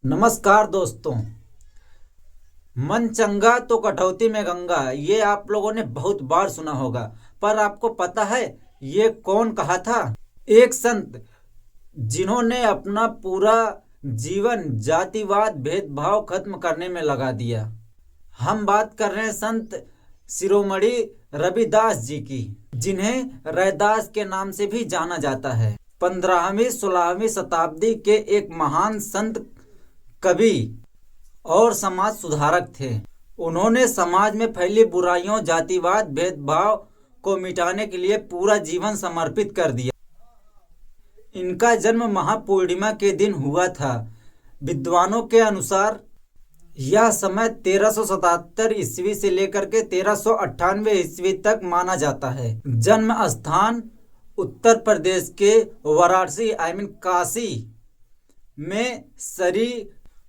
नमस्कार दोस्तों। मन चंगा तो कटौती में गंगा, ये आप लोगों ने बहुत बार सुना होगा, पर आपको पता है ये कौन कहा था? एक संत जिन्होंने अपना पूरा जीवन जातिवाद भेदभाव खत्म करने में लगा दिया। हम बात कर रहे हैं संत शिरोमणि रविदास जी की, जिन्हें रैदास के नाम से भी जाना जाता है। 15वीं-16वीं शताब्दी के एक महान संत, कवि और समाज सुधारक थे। उन्होंने समाज में फैली बुराइयों, जातिवाद, भेदभाव को मिटाने के लिए पूरा जीवन समर्पित कर दिया। इनका जन्म महापूर्णिमा के दिन हुआ था। विद्वानों के अनुसार यह समय 1377 ईस्वी से लेकर के 1398 ईस्वी तक माना जाता है। जन्म स्थान उत्तर प्रदेश के वाराणसी काशी में श्री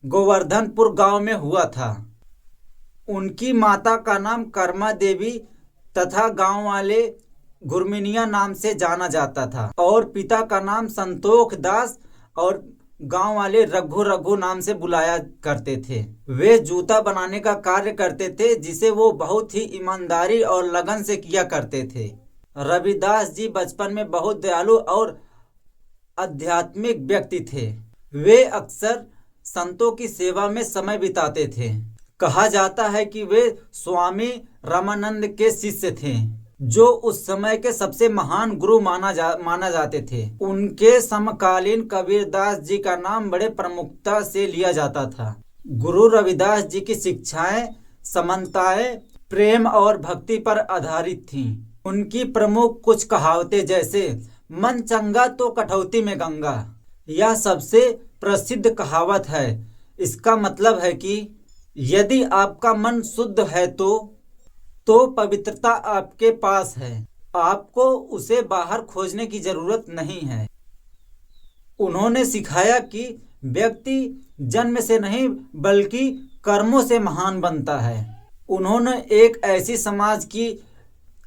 गोवर्धनपुर गांव में हुआ था। उनकी माता का नाम कर्मा देवी तथा गांव वाले गुरमिनिया नाम से जाना जाता था, और पिता का नाम संतोख दास और गांव वाले रघु नाम से बुलाया करते थे। वे जूता बनाने का कार्य करते थे, जिसे वो बहुत ही ईमानदारी और लगन से किया करते थे। रविदास जी बचपन में बहुत दयालु और आध्यात्मिक व्यक्ति थे। वे अक्सर संतों की सेवा में समय बिताते थे। कहा जाता है कि वे स्वामी रामानंद के शिष्य थे, जो उस समय के सबसे महान गुरु माना जाते थे। उनके समकालीन कबीरदास जी का नाम बड़े प्रमुखता से लिया जाता था। गुरु रविदास जी की शिक्षाएं समानताएं, प्रेम और भक्ति पर आधारित थीं। उनकी प्रमुख कुछ कहावतें जैसे मन चंगा तो कटौती में गंगा, यह सबसे प्रसिद्ध कहावत है। इसका मतलब है कि यदि आपका मन शुद्ध है तो पवित्रता आपके पास है, आपको उसे बाहर खोजने की जरूरत नहीं है। उन्होंने सिखाया कि व्यक्ति जन्म से नहीं बल्कि कर्मों से महान बनता है। उन्होंने एक ऐसी समाज की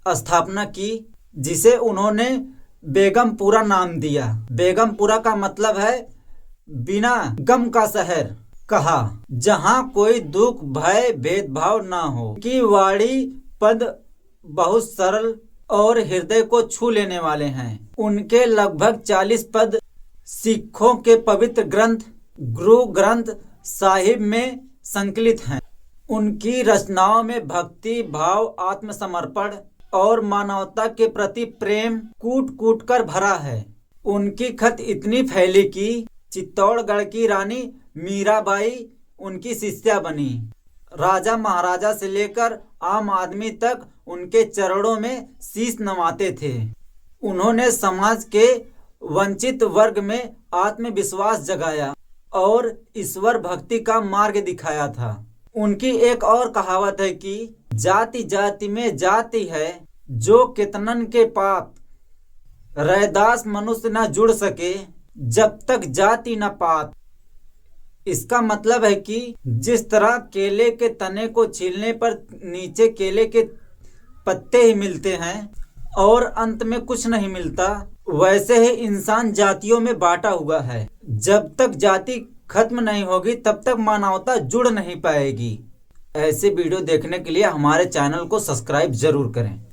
स्थापना की जिसे उन्होंने बेगमपुरा नाम दिया। बेगमपुरा का मतलब है बिना गम का शहर कहा, जहाँ कोई दुख, भय, भेदभाव ना हो। की वाणी पद बहुत सरल और हृदय को छू लेने वाले हैं। उनके लगभग 40 पद सिखों के पवित्र ग्रंथ गुरु ग्रंथ साहिब में संकलित हैं। उनकी रचनाओं में भक्ति भाव, आत्मसमर्पण और मानवता के प्रति प्रेम कूट कूट कर भरा है। उनकी खत इतनी फैली कि चित्तौड़गढ़ की रानी मीराबाई उनकी शिष्या बनी। राजा महाराजा से लेकर आम आदमी तक उनके चरणों में शीश नवाते थे। उन्होंने समाज के वंचित वर्ग में आत्मविश्वास जगाया और ईश्वर भक्ति का मार्ग दिखाया था। उनकी एक और कहावत है कि जाति जाति में जाति है, जो कितनन के पात, रैदास मनुष्य न जुड़ सके जब तक जाति न पात। इसका मतलब है कि जिस तरह केले के तने को छीलने पर नीचे केले के पत्ते ही मिलते हैं और अंत में कुछ नहीं मिलता, वैसे ही इंसान जातियों में बांटा हुआ है। जब तक जाति खत्म नहीं होगी तब तक मानवता जुड़ नहीं पाएगी। ऐसे वीडियो देखने के लिए हमारे चैनल को सब्सक्राइब जरूर करें।